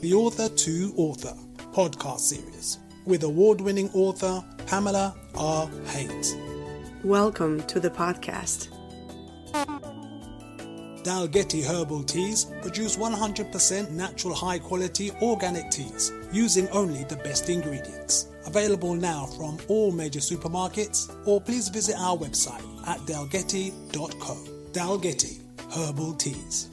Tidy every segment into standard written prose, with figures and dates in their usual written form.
the Author to Author podcast series with award-winning author Pamela R Haynes. Welcome to the podcast. Dalgety Herbal Teas produce 100% natural high-quality organic teas using only the best ingredients. Available now from all major supermarkets, or please visit our website at dalgety.co. Dalgety Herbal Teas.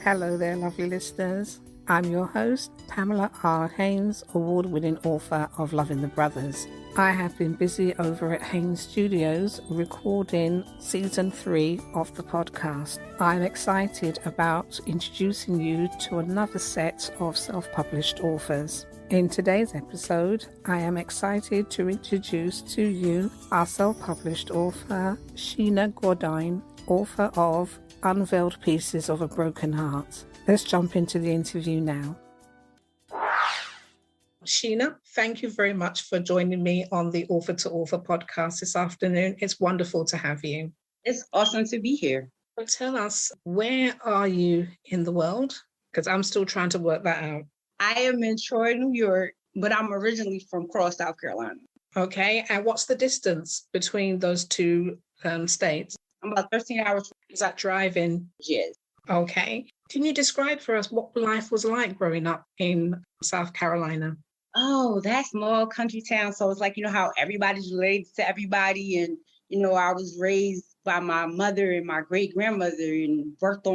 Hello there, lovely listeners. I'm your host, Pamela R Haynes, award-winning author of Loving the Brothers. I have been busy over at Haynes Studios recording season 3 of the podcast. I'm excited about introducing you to another set of self-published authors. In today's episode, I am excited to introduce to you our self-published author, Shana Gourdine, author of Unveiled Pieces of a Broken Heart. Let's jump into the interview now. Shana, thank you very much for joining me on the Author to Author podcast this afternoon. It's wonderful to have you. It's awesome to be here. Well, tell us, where are you in the world? Because I'm still trying to work that out. I am in Troy, New York, but I'm originally from Cross, South Carolina. Okay, and what's the distance between those two states? I'm about 13 hours. Is that driving? Yes. Okay. Can you describe for us what life was like growing up in South Carolina? Oh, that small country town. So it's like, how everybody's related to everybody. And, I was raised by my mother and my great grandmother and worked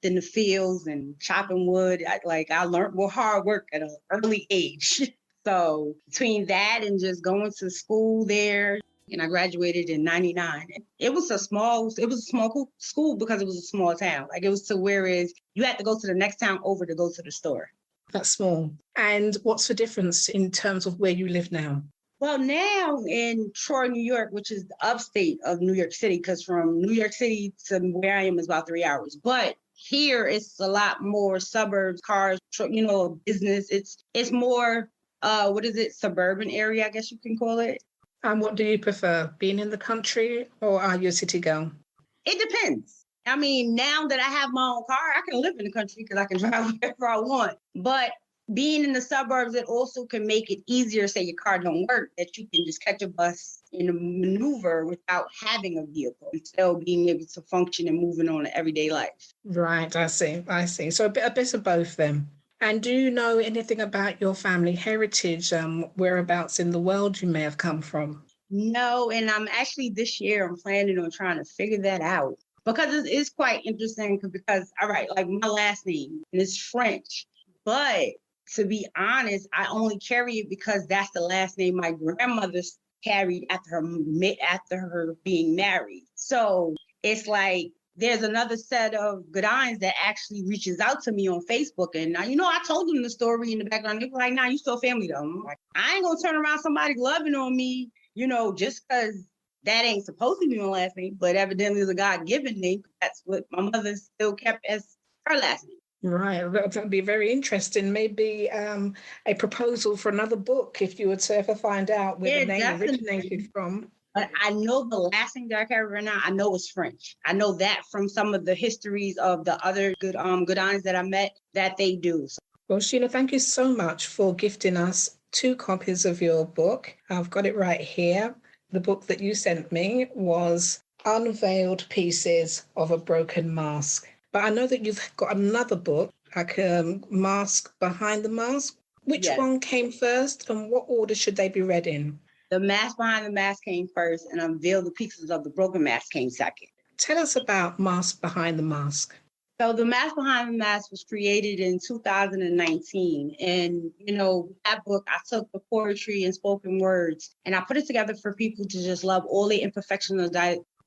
in the fields and chopping wood. I learned hard work at an early age. So between that and just going to school there, and I graduated in 99. It was a small school because it was a small town. It was to whereas you had to go to the next town over to go to the store. That's small. And what's the difference in terms of where you live now? Well, now in Troy, New York, which is the upstate of New York City, because from New York City to where I am is about 3 hours. But here it's a lot more suburbs, cars, business. It's more, suburban area, I guess you can call it. And what do you prefer, being in the country or are you a city girl? It depends. I mean, now that I have my own car, I can live in the country because I can drive wherever I want. But being in the suburbs, it also can make it easier, say your car don't work, that you can just catch a bus and maneuver without having a vehicle and still being able to function and moving on in everyday life. Right, I see. So a bit of both then. And do you know anything about your family heritage, whereabouts in the world you may have come from? No, and I'm actually this year, I'm planning on trying to figure that out. Because it's quite interesting because, all right, my last name is French, but to be honest, I only carry it because that's the last name my grandmother carried after her being married. So it's like there's another set of Gourdines that actually reaches out to me on Facebook. And, I told them the story in the background. They were like, nah, you still family though. I'm like, I ain't going to turn around somebody loving on me, just because that ain't supposed to be my last name, but evidently it's a God-given name. That's what my mother still kept as her last name. Right. That would be very interesting. Maybe a proposal for another book if you were to ever find out where the name originated from. But I know the last name that I carry right now, I know it's French. I know that from some of the histories of the other Gourdines that I met that they do. Well, Shana, thank you so much for gifting us 2 copies of your book. I've got it right here. The book that you sent me was Unveiled Pieces of a Broken Mask. But I know that you've got another book, Mask Behind the Mask. Which one came first and what order should they be read in? The Mask Behind the Mask came first and Unveiled the Pieces of the Broken Mask came second. Tell us about Mask Behind the Mask. So the Mask Behind the Mask was created in 2019. And, that book, I took the poetry and spoken words and I put it together for people to just love all the imperfections of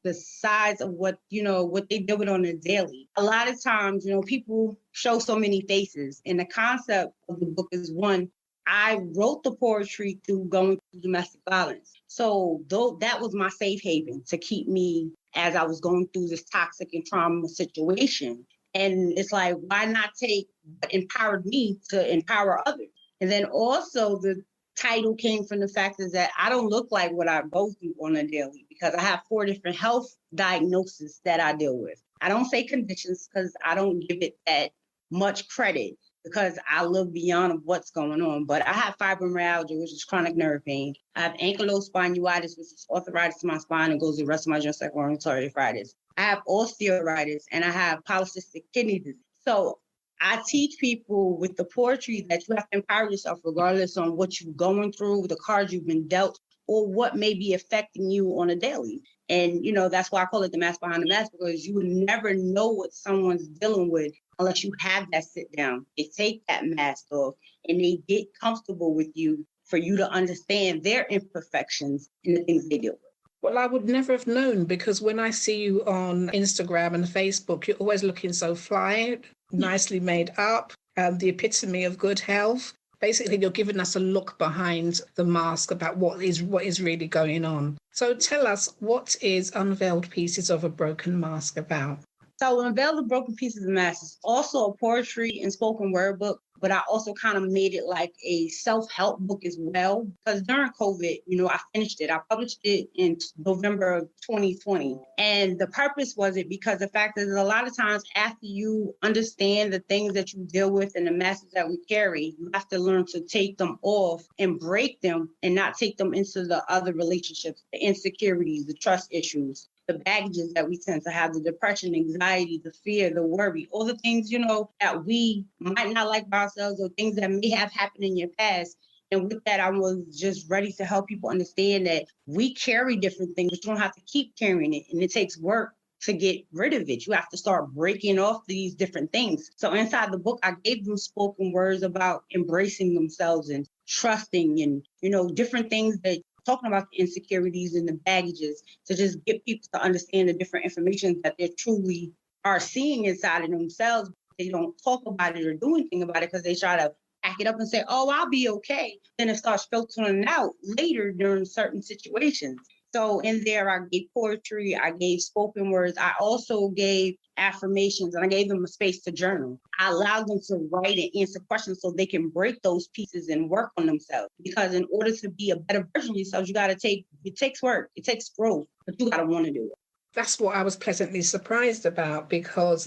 the sides of what they deal with on a daily. A lot of times, people show so many faces. And the concept of the book is one, I wrote the poetry through going through domestic violence. So that was my safe haven to keep me as I was going through this toxic and trauma situation. And it's like, why not take what empowered me to empower others? And then also the title came from the fact is that I don't look like what I go through on a daily because I have 4 different health diagnoses that I deal with. I don't say conditions because I don't give it that much credit because I look beyond what's going on. But I have fibromyalgia, which is chronic nerve pain. I have ankylosing spondylitis, which is arthritis in my spine and goes to the rest of my joints like rheumatoid arthritis. I have osteoarthritis and I have polycystic kidney disease. So I teach people with the poetry that you have to empower yourself regardless on what you're going through, the cards you've been dealt, or what may be affecting you on a daily. And, that's why I call it the mask behind the mask, because you would never know what someone's dealing with unless you have that sit down. They take that mask off and they get comfortable with you for you to understand their imperfections and the things they deal with. Well, I would never have known, because when I see you on Instagram and Facebook, you're always looking so fly, nicely made up, the epitome of good health. Basically, you're giving us a look behind the mask about what is really going on. So tell us, what is Unveiled Pieces of a Broken Mask about? So Unveiled the Broken Pieces of the Mask is also a poetry and spoken word book, but I also kind of made it like a self-help book as well. Because during COVID, I finished it. I published it in November of 2020. And the purpose was it because the fact is a lot of times after you understand the things that you deal with and the masses that we carry, you have to learn to take them off and break them and not take them into the other relationships, the insecurities, the trust issues, the baggages that we tend to have, the depression, anxiety, the fear, the worry, all the things, that we might not like about ourselves or things that may have happened in your past. And with that, I was just ready to help people understand that we carry different things, but you don't have to keep carrying it. And it takes work to get rid of it. You have to start breaking off these different things. So inside the book, I gave them spoken words about embracing themselves and trusting and, different things that talking about the insecurities and the baggages to just get people to understand the different information that they truly are seeing inside of themselves. They don't talk about it or do anything about it because they try to pack it up and say, oh, I'll be okay. Then it starts filtering out later during certain situations. So in there, I gave poetry, I gave spoken words. I also gave affirmations, and I gave them a space to journal. I allowed them to write and answer questions so they can break those pieces and work on themselves. Because in order to be a better version of yourself, it takes work, it takes growth, but you got to want to do it. That's what I was pleasantly surprised about, because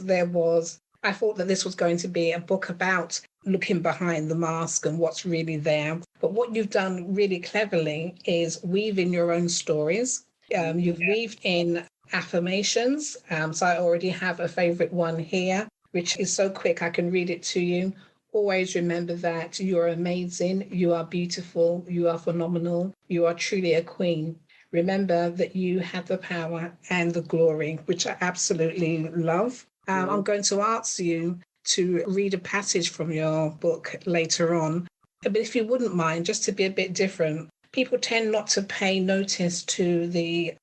I thought that this was going to be a book about looking behind the mask and what's really there. But what you've done really cleverly is weave in your own stories. You've weaved in affirmations. So I already have a favorite one here, which is so quick I can read it to you. Always remember that you are amazing, you are beautiful, you are phenomenal, you are truly a queen. Remember that you have the power and the glory, which I absolutely love. I'm going to ask you to read a passage from your book later on. But if you wouldn't mind, just to be a bit different, people tend not to pay notice to the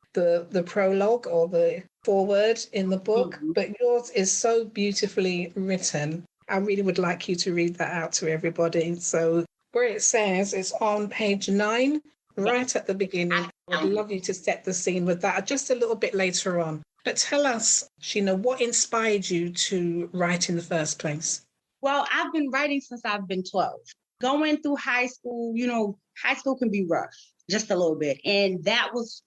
prologue or the foreword in the book, but yours is so beautifully written. I really would like you to read that out to everybody. So where it says, it's on page 9, right at the beginning. I'd love you to set the scene with that just a little bit later on. But tell us, Shana, what inspired you to write in the first place? Well, I've been writing since I've been 12. Going through high school, high school can be rough, just a little bit. And that was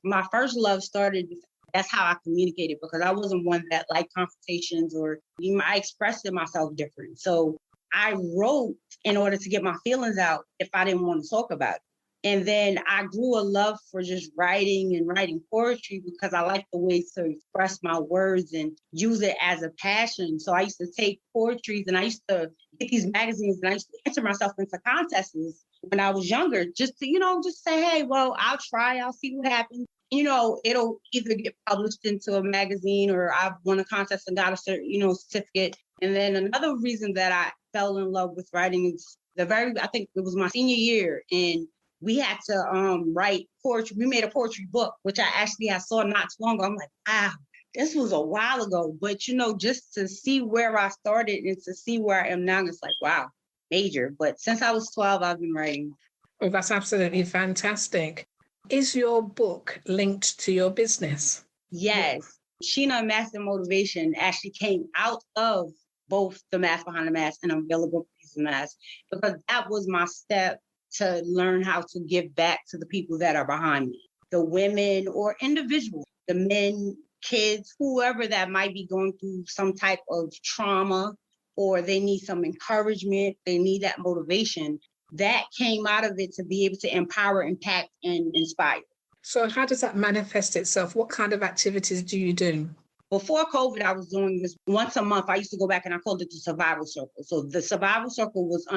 my first love started. That's how I communicated, because I wasn't one that liked confrontations or I expressed myself different. So I wrote in order to get my feelings out if I didn't want to talk about it. And then I grew a love for just writing and writing poetry because I like the way to express my words and use it as a passion. So I used to take poetries and I used to get these magazines and I used to enter myself into contests when I was younger, just to, just say, hey, well, I'll try, I'll see what happens. It'll either get published into a magazine or I've won a contest and got a certificate. And then another reason that I fell in love with writing is I think it was my senior year, and we had to write poetry. We made a poetry book, which I saw not too long ago. I'm like, wow, this was a while ago. But, just to see where I started and to see where I am now, it's like, wow, major. But since I was 12, I've been writing. Oh, that's absolutely fantastic. Is your book linked to your business? Yes. Shana Master Motivation actually came out of both the Mask Behind the Mask and Unveilable Pieces of the Mask, because that was my step to learn how to give back to the people that are behind me, the women or individuals, the men kids, whoever that might be going through some type of trauma, or they need some encouragement, they need that motivation. That came out of it to be able to empower, impact, and inspire. So how does that manifest itself? What kind of activities do you do? Before COVID, I was doing this once a month. I used to go back and I called it the Survival Circle. So the Survival Circle was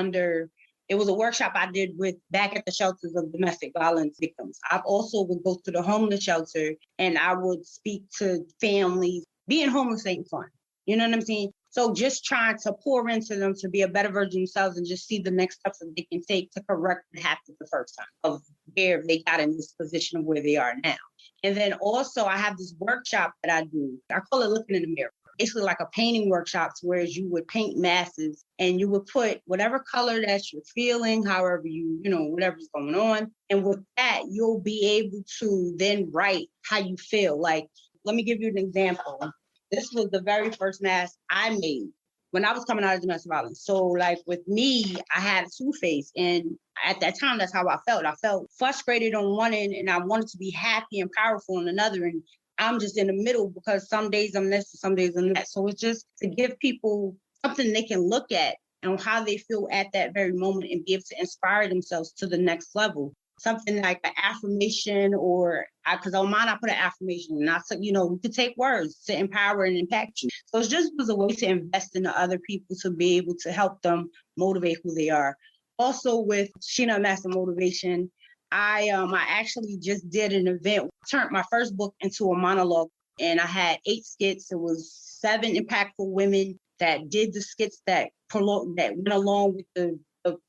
it was a workshop I did with back at the shelters of domestic violence victims. I also would go to the homeless shelter and I would speak to families. Being homeless ain't fun. You know what I'm saying? So just trying to pour into them to be a better version of themselves and just see the next steps that they can take to correct what happened the first time of where they got in this position of where they are now. And then also I have this workshop that I do. I call it Looking in the Mirror. Basically like a painting workshop, whereas you would paint masses and you would put whatever color that you're feeling, however whatever's going on. And with that, you'll be able to then write how you feel. Like, let me give you an example. This was the very first mask I made when I was coming out of domestic violence. So like with me, I had a two-face. And at that time, that's how I felt. I felt frustrated on one end and I wanted to be happy and powerful on another. And I'm just in the middle because some days I'm this, some days I'm that. So it's just to give people something they can look at and how they feel at that very moment and be able to inspire themselves to the next level. Something like an affirmation because on mine I put an affirmation and I said, you could take words to empower and impact you. So it just was a way to invest in the other people to be able to help them motivate who they are. Also with Shana Master Motivation, I actually just did an event, turned my first book into a monologue, and I had 8 skits. It was 7 impactful women that did the skits that went along with the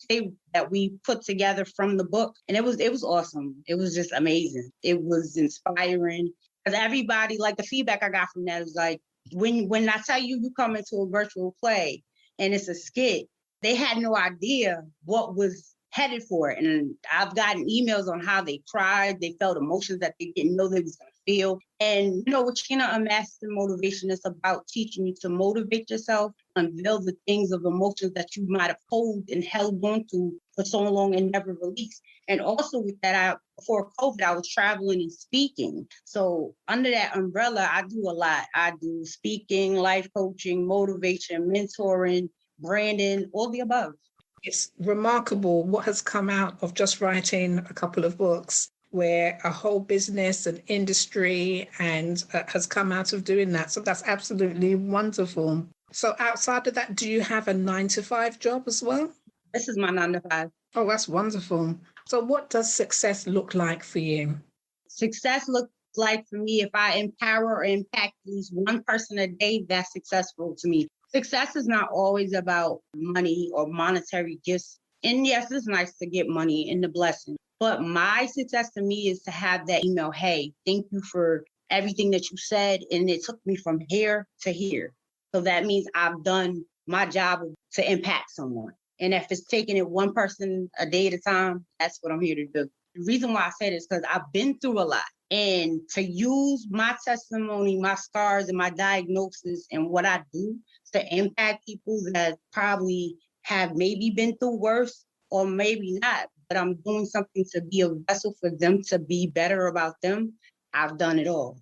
tape that we put together from the book. And it was awesome. It was just amazing. It was inspiring. Because everybody, like the feedback I got from that was like, when I tell you come into a virtual play and it's a skit, they had no idea what was headed for it. And I've gotten emails on how they cried. They felt emotions that they didn't know they was going to feel. And, with Shana Master Motivation, is about teaching you to motivate yourself, unveil the things of emotions that you might have hold and held on to for so long and never released. And also with that, before COVID, I was traveling and speaking. So under that umbrella, I do a lot. I do speaking, life coaching, motivation, mentoring, branding, all the above. It's remarkable what has come out of just writing a couple of books, where a whole business and industry has come out of doing that. So that's absolutely wonderful. So outside of that, do you have a 9-to-5 job as well? This is my 9-to-5. Oh, that's wonderful. So what does success look like for you? Success looks like for me, if I empower or impact at least one person a day, that's successful to me. Success is not always about money or monetary gifts. And yes, it's nice to get money and the blessing. But my success to me is to have that email, hey, thank you for everything that you said. And it took me from here to here. So that means I've done my job to impact someone. And if it's taking it one person a day at a time, that's what I'm here to do. The reason why I say this is because I've been through a lot. And to use my testimony, my scars, and my diagnosis and what I do to impact people that probably have maybe been through worse or maybe not, but I'm doing something to be a vessel for them to be better about them, I've done it all.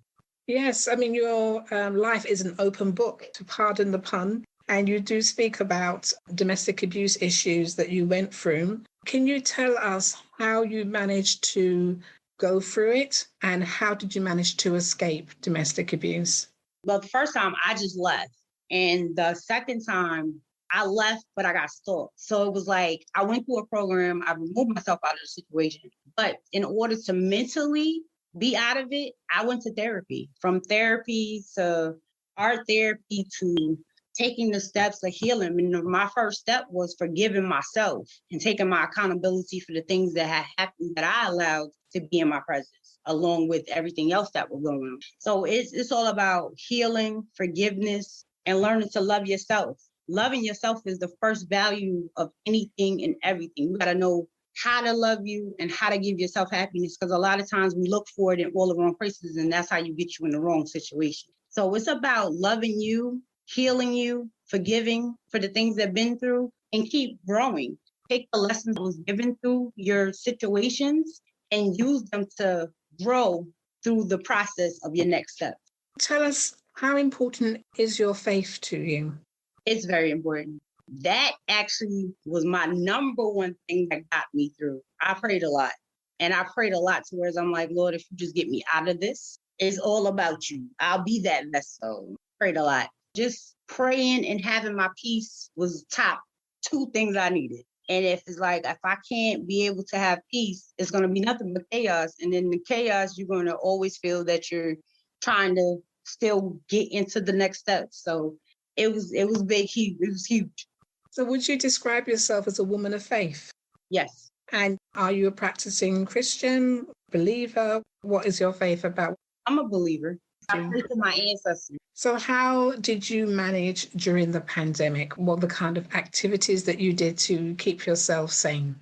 Yes, I mean, your life is an open book, to pardon the pun, and you do speak about domestic abuse issues that you went through. Can you tell us how you managed to go through it and how did you manage to escape domestic abuse? Well, the first time I just left, and the second time I left, but I got stalked. So it was like I went through a program, I removed myself out of the situation, but in order to mentally be out of it, I went to therapy. From therapy to art therapy to taking the steps of healing. And my first step was forgiving myself and taking my accountability for the things that had happened that I allowed to be in my presence, along with everything else that was going on. So it's all about healing, forgiveness, and learning to love yourself. Loving yourself is the first value of anything and everything. You got to know how to love you and how to give yourself happiness, because a lot of times we look for it in all the wrong places, and that's how you get you in the wrong situation. So it's about loving you, healing you, forgiving for the things that have been through, and keep growing. Take the lessons that was given through your situations and use them to grow through the process of your next step. Tell us, how important is your faith to you? It's very important. That actually was my number one thing that got me through. I prayed a lot. And I prayed a lot to where I'm like, Lord, if you just get me out of this, it's all about you. I'll be that vessel. Prayed a lot. Just praying and having my peace was top two things I needed. And if I can't be able to have peace, it's going to be nothing but chaos. And in the chaos, you're going to always feel that you're trying to still get into the next step. So it was big, huge. It was huge. So would you describe yourself as a woman of faith? Yes. And are you a practicing Christian, believer? What is your faith about? I'm a believer. I pray to my ancestors. So how did you manage during the pandemic? What were the kind of activities that you did to keep yourself sane?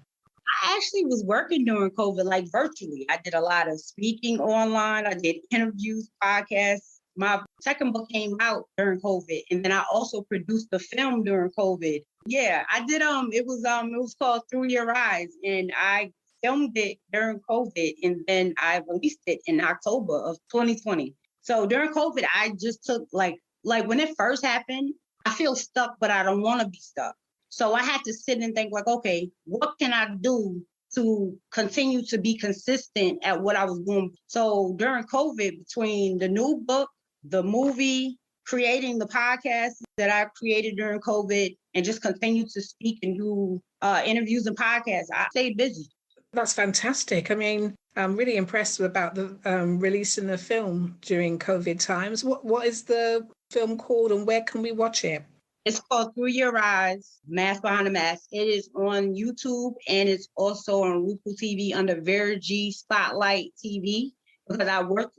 I actually was working during COVID, like virtually. I did a lot of speaking online. I did interviews, podcasts. My second book came out during COVID, and then I also produced the film during COVID. Yeah, I did. It was called Through Your Eyes, and I filmed it during COVID, and then I released it in October of 2020. So during COVID, I just took like when it first happened, I feel stuck, but I don't want to be stuck. So I had to sit and think like, okay, what can I do to continue to be consistent at what I was doing? So during COVID, between the new book, the movie, creating the podcast that I created during COVID, and just continue to speak and do interviews and podcasts, I stayed busy. That's fantastic. I mean, I'm really impressed about the releasing the film during COVID times. What is the film called and where can we watch it? It's called Through Your Eyes, Mask Behind the Mask. It is on YouTube and it's also on Roku TV under Verity Spotlight TV. Because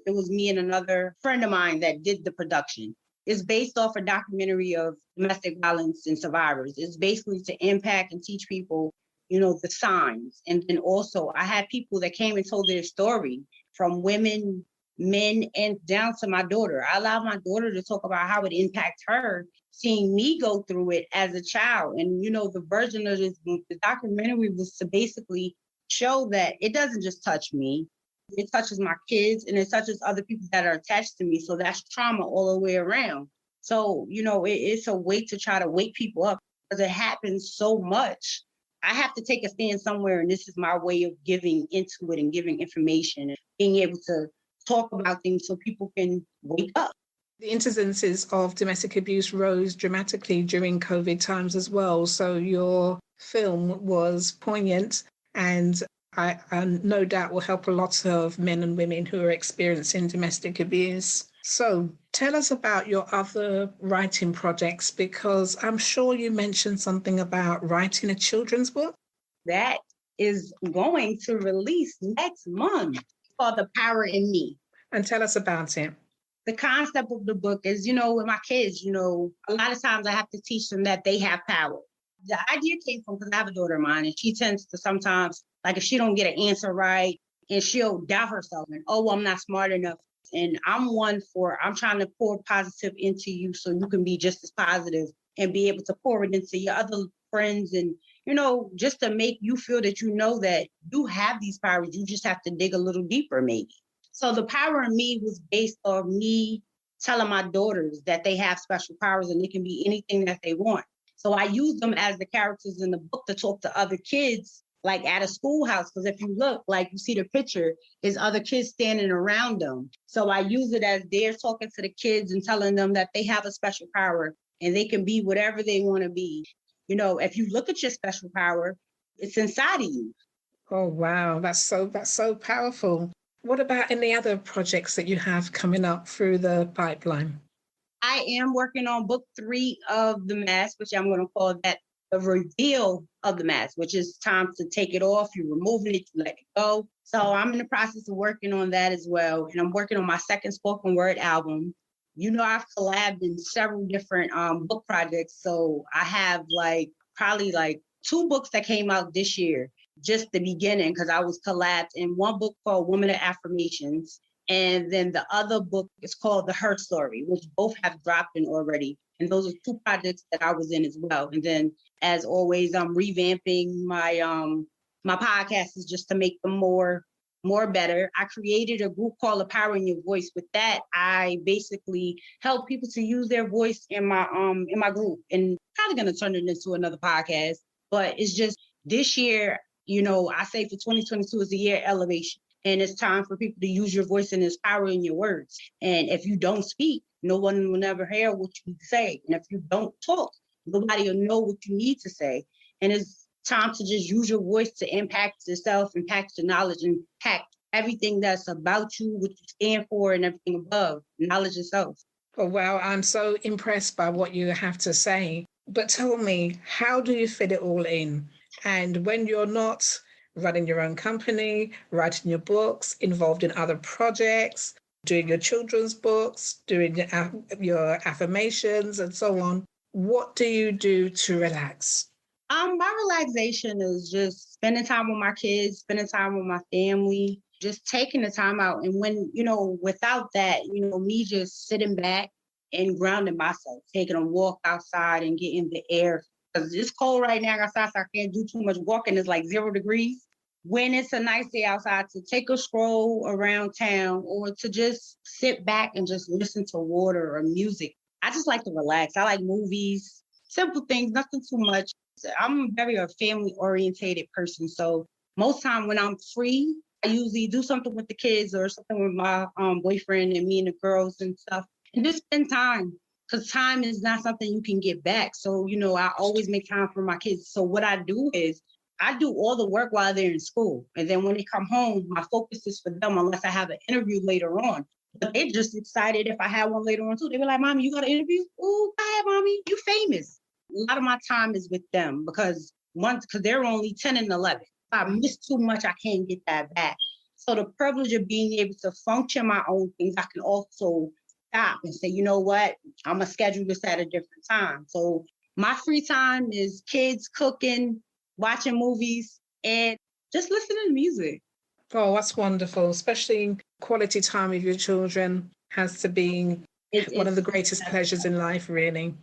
it was me and another friend of mine that did the production. It's based off a documentary of domestic violence and survivors. It's basically to impact and teach people, the signs. And then also I had people that came and told their story, from women, men, and down to my daughter. I allowed my daughter to talk about how it impacted her, seeing me go through it as a child. And, the version of the documentary was to basically show that it doesn't just touch me. It touches my kids and it touches other people that are attached to me. So that's trauma all the way around. So, it's a way to try to wake people up because it happens so much. I have to take a stand somewhere, and this is my way of giving into it and giving information and being able to talk about things so people can wake up. The incidences of domestic abuse rose dramatically during COVID times as well. So your film was poignant and I no doubt will help a lot of men and women who are experiencing domestic abuse. So tell us about your other writing projects, because I'm sure you mentioned something about writing a children's book. That is going to release next month, called The Power in Me. And tell us about it. The concept of the book is, with my kids, a lot of times I have to teach them that they have power. The idea came from, because I have a daughter of mine, and she tends to sometimes, like if she don't get an answer right, and she'll doubt herself and, I'm not smart enough. And I'm trying to pour positive into you so you can be just as positive and be able to pour it into your other friends and, just to make you feel that that you have these powers. You just have to dig a little deeper maybe. So The Power in Me was based on me telling my daughters that they have special powers and it can be anything that they want. So I use them as the characters in the book to talk to other kids, like at a schoolhouse. Because if you look, like you see the picture, is other kids standing around them. So I use it as they're talking to the kids and telling them that they have a special power and they can be whatever they want to be. If you look at your special power, it's inside of you. Oh, wow. That's so powerful. What about any other projects that you have coming up through the pipeline? I am working on book 3 of The Mask, which I'm going to call that The Reveal of the Mask, which is time to take it off. You're removing it, you let it go. So I'm in the process of working on that as well. And I'm working on my second spoken word album. I've collabed in several different book projects. So I have probably 2 books that came out this year, just the beginning, because I was collabed in one book called Women of Affirmations. And then the other book is called The Her Story, which both have dropped in already. And those are 2 projects that I was in as well. And then, as always, I'm revamping my my podcasts just to make them more more better. I created a group called The Power in Your Voice. With that, I basically help people to use their voice in my group. And kind of gonna turn it into another podcast. But it's just this year, I say for 2022 is the year of elevation. And it's time for people to use your voice and there's power in your words. And if you don't speak, no one will ever hear what you say. And if you don't talk, nobody will know what you need to say. And it's time to just use your voice to impact yourself, impact your knowledge, impact everything that's about you, what you stand for, and everything above. Knowledge yourself. Oh, wow. I'm so impressed by what you have to say. But tell me, how do you fit it all in? And when you're not running your own company, writing your books, involved in other projects, doing your children's books, doing your affirmations and so on, what do you do to relax? My relaxation is just spending time with my kids, spending time with my family, just taking the time out. And when, without that, me just sitting back and grounding myself, taking a walk outside and getting the air. Because it's cold right now outside, so I can't do too much walking. It's like 0 degrees. When it's a nice day outside, to take a stroll around town or to just sit back and just listen to water or music. I just like to relax. I like movies, simple things, nothing too much. I'm very a family-orientated person. So most time when I'm free, I usually do something with the kids or something with my boyfriend and me and the girls and stuff. And just spend time. Because time is not something you can get back. So, I always make time for my kids. So what I do is I do all the work while they're in school. And then when they come home, my focus is for them unless I have an interview later on. But they're just excited if I have one later on too. They be like, Mommy, you got an interview? Oh, go ahead, Mommy. You famous. A lot of my time is with them because they're only 10 and 11. If I miss too much, I can't get that back. So the privilege of being able to function my own things, I can also stop and say, you know what, I'm going to schedule this at a different time. So my free time is kids, cooking, watching movies, and just listening to music. Oh, that's wonderful. Especially quality time with your children has to be one of the greatest pleasures in life, really.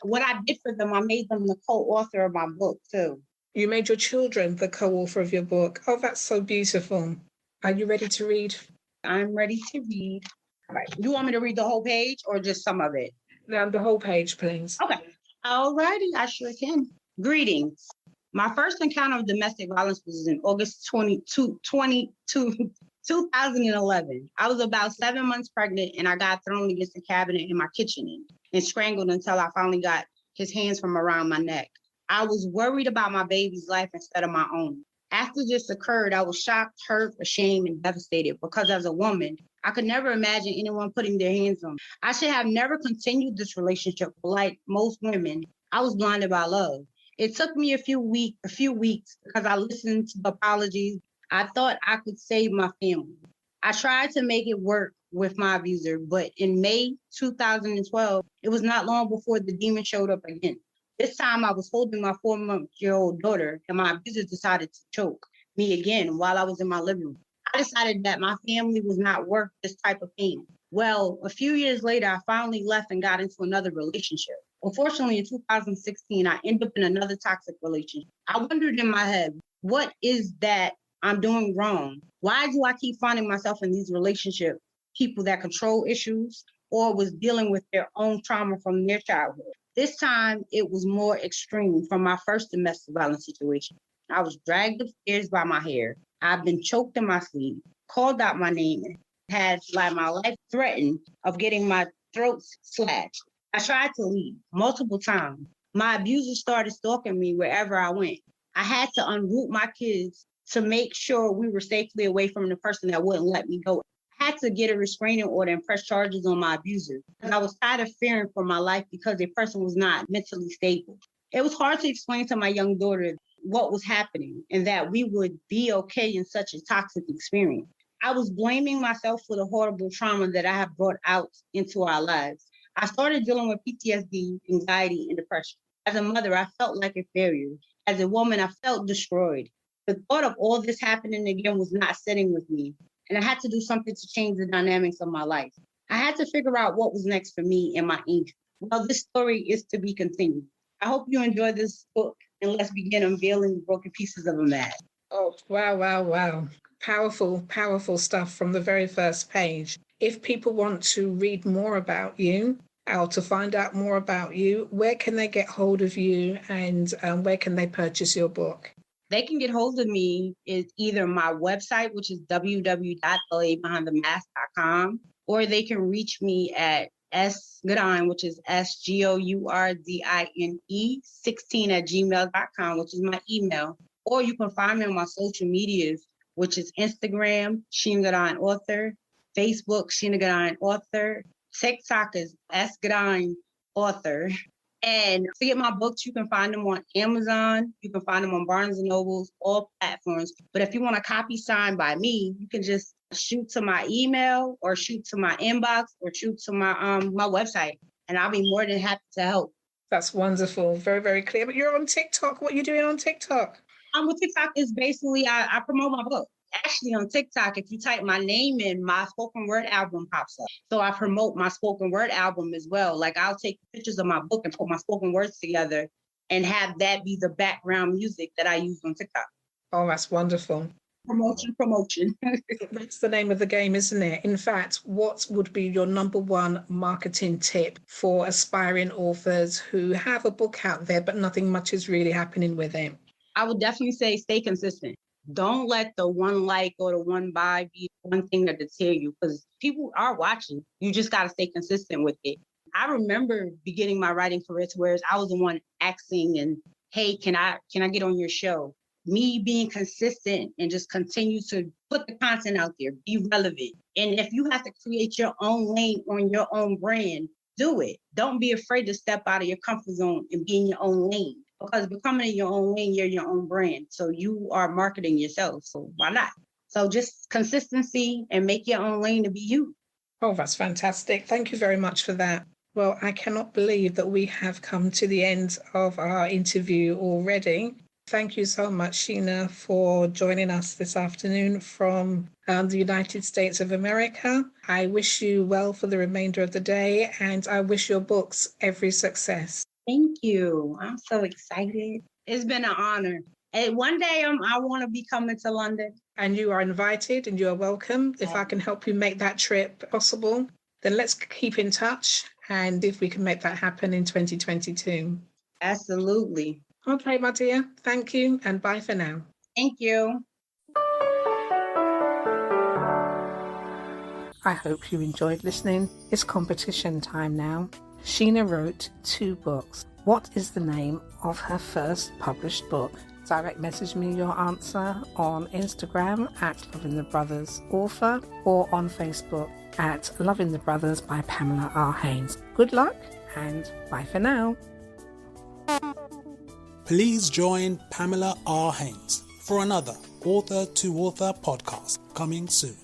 What I did for them, I made them the co-author of my book, too. You made your children the co-author of your book. Oh, that's so beautiful. Are you ready to read? I'm ready to read. All right. You want me to read the whole page or just some of it? No, the whole page, please. Okay. All righty. I sure can. Greetings. My first encounter of domestic violence was in August 2011. I was about 7 months pregnant and I got thrown against the cabinet in my kitchen and strangled until I finally got his hands from around my neck. I was worried about my baby's life instead of my own. After this occurred, I was shocked, hurt, ashamed, and devastated because as a woman, I could never imagine anyone putting their hands on me. I should have never continued this relationship. Like most women, I was blinded by love. It took me a few weeks because I listened to the apologies. I thought I could save my family. I tried to make it work with my abuser, but in May 2012, it was not long before the demon showed up again. This time I was holding my 4-month-old daughter and my abuser decided to choke me again while I was in my living room. I decided that my family was not worth this type of pain. Well, a few years later, I finally left and got into another relationship. Unfortunately, in 2016, I ended up in another toxic relationship. I wondered in my head, what is that I'm doing wrong? Why do I keep finding myself in these relationships? People that control issues or was dealing with their own trauma from their childhood. This time, it was more extreme from my first domestic violence situation. I was dragged upstairs by my hair. I've been choked in my sleep, called out my name, and had my life threatened of getting my throat slashed. I tried to leave multiple times. My abuser started stalking me wherever I went. I had to unroot my kids to make sure we were safely away from the person that wouldn't let me go. I had to get a restraining order and press charges on my abuser. I was tired of fearing for my life because the person was not mentally stable. It was hard to explain to my young daughter what was happening and that we would be okay in such a toxic experience. I was blaming myself for the horrible trauma that I have brought out into our lives. I started dealing with PTSD, anxiety, and depression. As a mother, I felt like a failure. As a woman, I felt destroyed. The thought of all this happening again was not sitting with me, and I had to do something to change the dynamics of my life. I had to figure out what was next for me and my angel. Well, this story is to be continued. I hope you enjoy this book, and let's begin unveiling the broken pieces of a mask. Oh, wow, wow, wow. Powerful, powerful stuff from the very first page. If people want to read more about you or to find out more about you, where can they get hold of you and where can they purchase your book? They can get hold of me is either my website, which is www.labehindthemask.com, or they can reach me at Gourdine, which is SGOURDINE 16@gmail.com, which is my email. Or you can find me on my social medias, which is Instagram, Shana Gourdine Author, Facebook, Shana Gourdine Author, TikTok is Gourdine Author. And to get my books, you can find them on Amazon. You can find them on Barnes & Nobles, all platforms. But if you want a copy signed by me, you can just shoot to my email or shoot to my inbox or shoot to my website. And I'll be more than happy to help. That's wonderful. Very, very clear. But you're on TikTok. What are you doing on TikTok? With TikTok is basically, I promote my book. Actually, on TikTok, if you type my name in, my spoken word album pops up. So I promote my spoken word album as well. Like I'll take pictures of my book and put my spoken words together and have that be the background music that I use on TikTok. Oh, that's wonderful. Promotion. That's the name of the game, isn't it? In fact, what would be your number one marketing tip for aspiring authors who have a book out there, but nothing much is really happening with it? I would definitely say stay consistent. Don't let the one like or the one buy be one thing that deter you, because people are watching. You just got to stay consistent with it. I remember beginning my writing career to where I was the one asking and, hey, can I get on your show? Me being consistent and just continue to put the content out there, be relevant. And if you have to create your own lane on your own brand, do it. Don't be afraid to step out of your comfort zone and be in your own lane. Because becoming in your own lane, you're your own brand. So you are marketing yourself. So why not? So just consistency and make your own lane to be you. Oh, that's fantastic. Thank you very much for that. Well, I cannot believe that we have come to the end of our interview already. Thank you so much, Shana, for joining us this afternoon from the United States of America. I wish you well for the remainder of the day, and I wish your books every success. Thank you. I'm so excited. It's been an honor. And one day I want to be coming to London. And you are invited and you are welcome. If I can help you make that trip possible, then let's keep in touch and if we can make that happen in 2022. Absolutely. Okay, my dear. Thank you and bye for now. Thank you. I hope you enjoyed listening. It's competition time now. Shana wrote 2 books. What is the name of her first published book? Direct message me your answer on Instagram at Loving the Brothers Author or on Facebook at Loving the Brothers by Pamela R Haynes. Good luck and bye for now. Please join Pamela R Haynes for another Author to Author podcast coming soon.